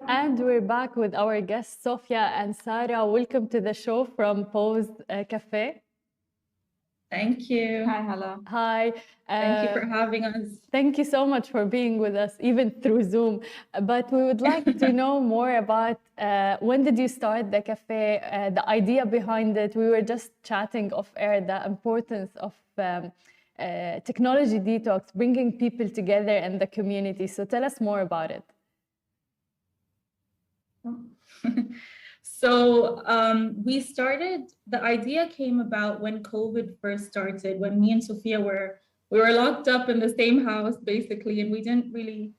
And we're back with our guests, Sofia and Sarah. Welcome to the show from Pose Cafe. Thank you. Hi, hello. Hi. Thank you for having us. Thank you so much for being with us, even through Zoom. But we would like to know more about when did you start the cafe, the idea behind it. We were just chatting off air, the importance of technology detox, bringing people together in the community. So tell us more about it. We started, the idea came about when COVID first started, when me and Sophia we were locked up in the same house basically, and we didn't really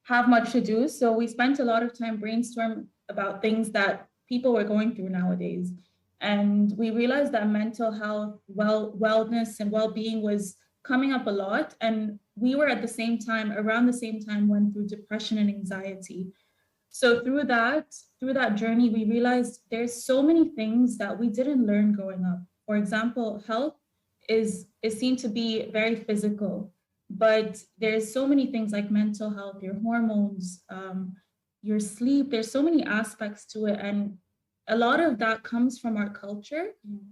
have much to do. So we spent a lot of time brainstorming about things that people were going through nowadays. And we realized that mental health, wellness and well-being was coming up a lot. And we were at the same time, around the same time, went through depression and anxiety. So through that journey, we realized there's so many things that we didn't learn growing up. For example, health is seen to be very physical, but there's so many things like mental health, your hormones, your sleep. There's so many aspects to it, and a lot of that comes from our culture,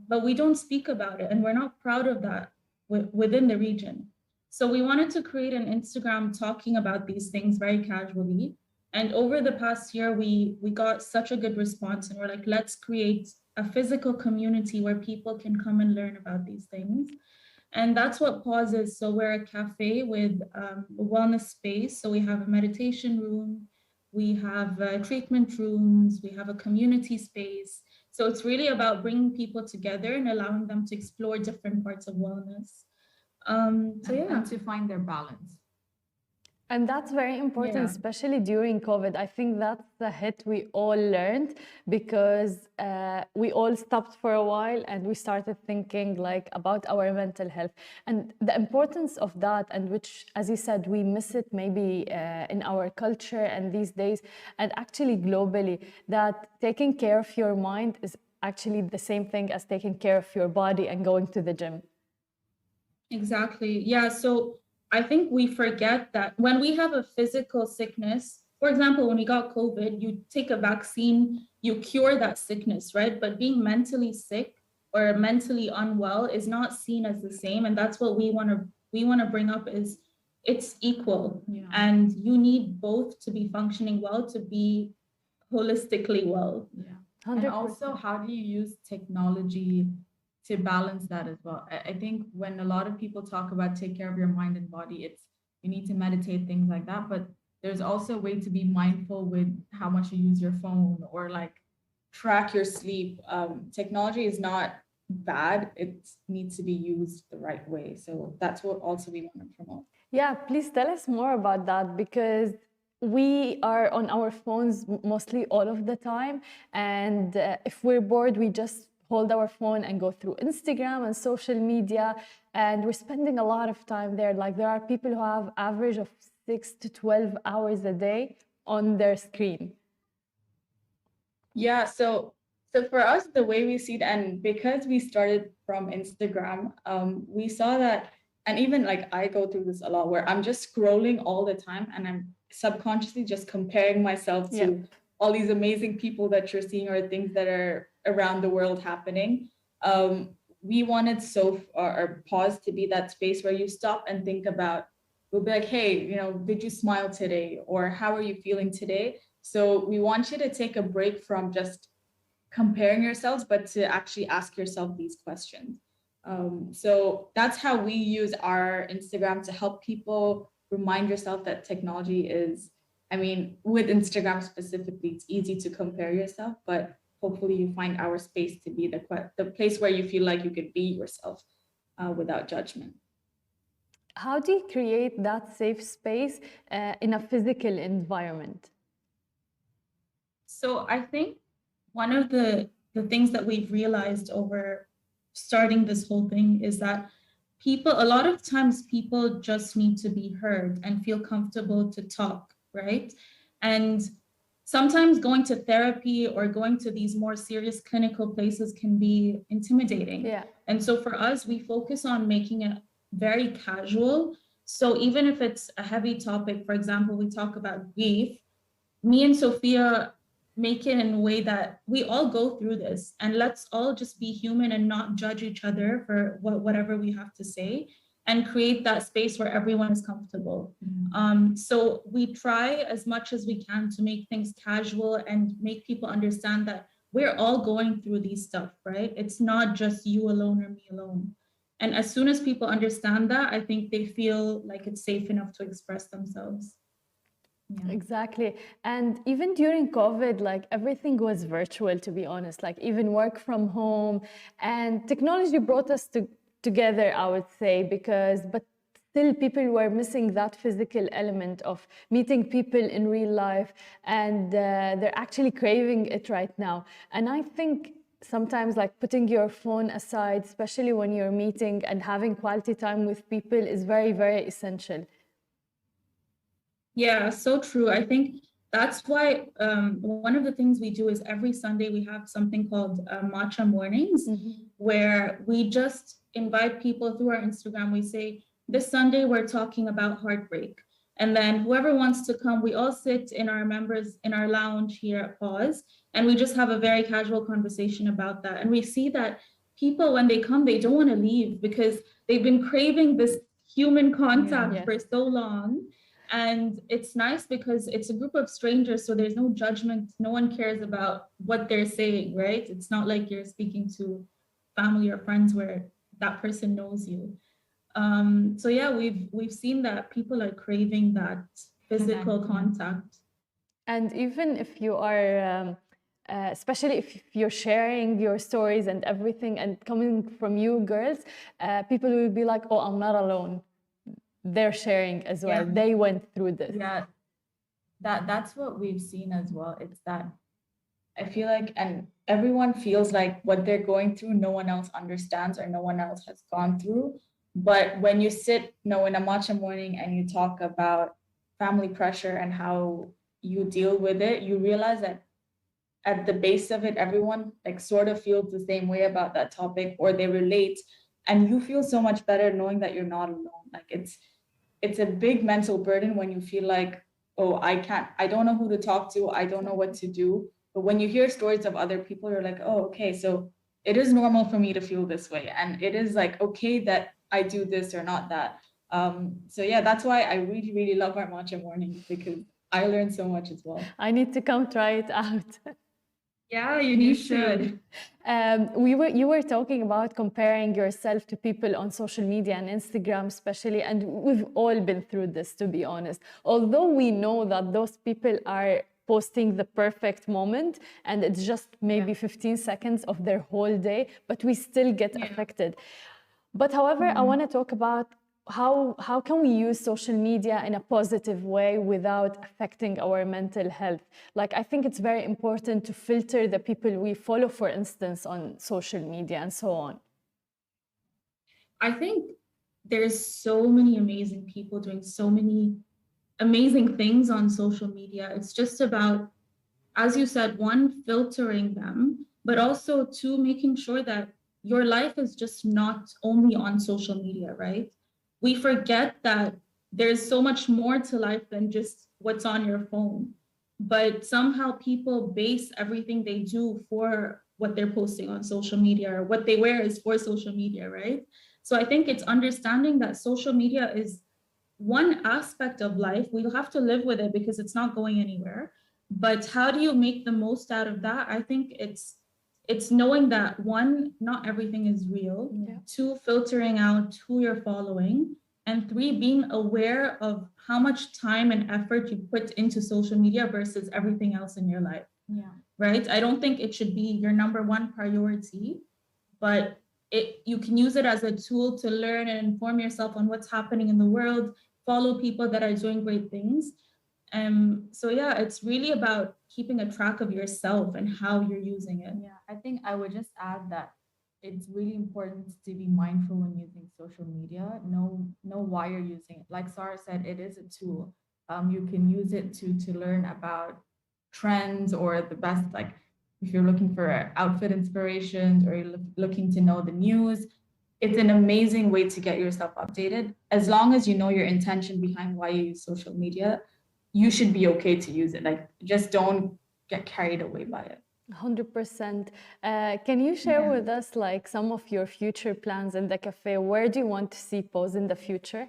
but we don't speak about it, and we're not proud of that within the region. So we wanted to create an Instagram talking about these things very casually. And over the past year, we got such a good response, and we're like, let's create a physical community where people can come and learn about these things. And that's what Pause is. So we're a cafe with a wellness space. So we have a meditation room, we have treatment rooms, we have a community space. So it's really about bringing people together and allowing them to explore different parts of wellness. And to find their balance. And that's very important, especially during COVID. I think that's the hit we all learned, because we all stopped for a while and we started thinking like about our mental health and the importance of that, and which, as you said, we miss it maybe in our culture and these days, and actually globally, that taking care of your mind is actually the same thing as taking care of your body and going to the gym. Exactly. Yeah. So I think we forget that when we have a physical sickness, for example, when we got COVID, you take a vaccine, you cure that sickness, right? But being mentally sick or mentally unwell is not seen as the same. And that's what we want to bring up is it's equal. Yeah. And you need both to be functioning well, to be holistically well. Yeah. 100%. And also, how do you use technology to balance that as well? I think when a lot of people talk about take care of your mind and body, it's you need to meditate, things like that. But there's also a way to be mindful with how much you use your phone or like track your sleep. Technology is not bad. It needs to be used the right way. So that's what also we want to promote. Yeah, please tell us more about that, because we are on our phones mostly all of the time. And if we're bored, we just hold our phone and go through Instagram and social media, and we're spending a lot of time there. Like there are people who have average of 6 to 12 hours a day on their screen. Yeah, so for us, the way we see it, and because we started from Instagram, we saw that, and even like I go through this a lot where I'm just scrolling all the time and I'm subconsciously just comparing myself to all these amazing people that you're seeing or things that are around the world happening. We wanted or Pause to be that space where you stop and think about, we'll be like, hey, did you smile today? Or how are you feeling today? So we want you to take a break from just comparing yourselves, but to actually ask yourself these questions. So that's how we use our Instagram to help people remind yourself that technology is, with Instagram specifically, it's easy to compare yourself, but hopefully you find our space to be the place where you feel like you could be yourself without judgment. How do you create that safe space in a physical environment? So I think one of the things that we've realized over starting this whole thing is that a lot of times people just need to be heard and feel comfortable to talk, right? And sometimes going to therapy or going to these more serious clinical places can be intimidating. Yeah. And so for us, we focus on making it very casual. So even if it's a heavy topic, for example, we talk about grief, me and Sophia make it in a way that we all go through this, and let's all just be human and not judge each other for whatever we have to say, and create that space where everyone is comfortable. So we try as much as we can to make things casual and make people understand that we're all going through these stuff, right? It's not just you alone or me alone. And as soon as people understand that, I think they feel like it's safe enough to express themselves. Yeah. Exactly. And even during COVID, like everything was virtual, to be honest, like even work from home, and technology brought us together, I would say, but still people were missing that physical element of meeting people in real life, and they're actually craving it right now. And I think sometimes like putting your phone aside, especially when you're meeting and having quality time with people, is very, very essential. Yeah, so true. I think that's why one of the things we do is every Sunday we have something called Matcha Mornings, where we just invite people through our Instagram. We say, this Sunday we're talking about heartbreak. And then whoever wants to come, we all sit in our lounge here at Pause, and we just have a very casual conversation about that. And we see that people, when they come, they don't want to leave because they've been craving this human contact for so long. And it's nice because it's a group of strangers, so there's no judgment. No one cares about what they're saying, right? It's not like you're speaking to family or friends where that person knows you. So yeah, we've seen that people are craving that physical contact. And even if you are, especially if you're sharing your stories and everything, and coming from you girls, people will be like, oh, I'm not alone. They're sharing as well. They went through this. Yeah, that's what we've seen as well. It's that I feel like, and everyone feels like what they're going through, no one else understands or no one else has gone through. But when you sit, in a matcha morning and you talk about family pressure and how you deal with it, you realize that at the base of it, everyone like sort of feels the same way about that topic, or they relate, and you feel so much better knowing that you're not alone. Like it's a big mental burden when you feel like, oh, I don't know who to talk to, I don't know what to do. But when you hear stories of other people, you're like, oh, okay, so it is normal for me to feel this way, and it is like okay that I do this or not that. So yeah, that's why I really, really love our matcha mornings, because I learned so much as well. I need to come try it out. Yeah, you should. You were talking about comparing yourself to people on social media and Instagram especially, and we've all been through this, to be honest. Although we know that those people are posting the perfect moment and it's just maybe 15 seconds of their whole day, but we still get affected. But however, I want to talk about how can we use social media in a positive way without affecting our mental health? Like, I think it's very important to filter the people we follow, for instance, on social media and so on. I think there's so many amazing people doing so many amazing things on social media. It's just about, as you said, one, filtering them, but also two, making sure that your life is just not only on social media, right? We forget that there's so much more to life than just what's on your phone. But somehow people base everything they do for what they're posting on social media, or what they wear is for social media, right? So I think it's understanding that social media is one aspect of life. We'll have to live with it because it's not going anywhere. But how do you make the most out of that? I think it's knowing that, one, not everything is real. Two, filtering out who you're following. And three, being aware of how much time and effort you put into social media versus everything else in your life. Right? I don't think it should be your number one priority, but you can use it as a tool to learn and inform yourself on what's happening in the world, follow people that are doing great things. So yeah, it's really about keeping a track of yourself and how you're using it. Yeah, I think I would just add that it's really important to be mindful when using social media. Know why you're using it. Like Sarah said, it is a tool. You can use it to learn about trends, or the best, like if you're looking for outfit inspirations, or you're looking to know the news. It's an amazing way to get yourself updated. As long as you know your intention behind why you use social media, you should be okay to use it. Like, just don't get carried away by it. 100%. Can you share with us like some of your future plans in the cafe? Where do you want to see Pose in the future?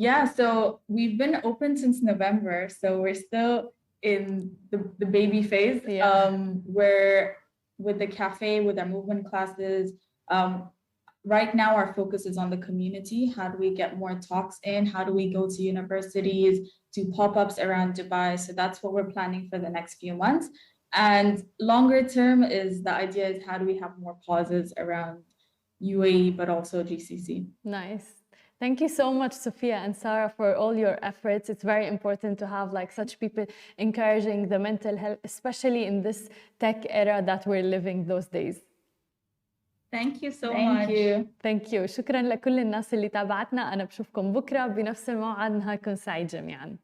Yeah, so we've been open since November, so we're still in the baby phase. Where with the cafe, with our movement classes, right now our focus is on the community. How do we get more talks in? How do we go to universities, do pop-ups around Dubai? So that's what we're planning for the next few months. And longer term is the idea is how do we have more pauses around UAE, but also GCC. Nice. Thank you so much, Sophia and Sarah, for all your efforts. It's very important to have like such people encouraging the mental health, especially in this tech era that we're living those days. Thank you so much. Thank you. شكرا لكل الناس اللي تابعتنا. أنا بشوفكم بكرة بنفس الموعد. نهاركم سعيد جميعا.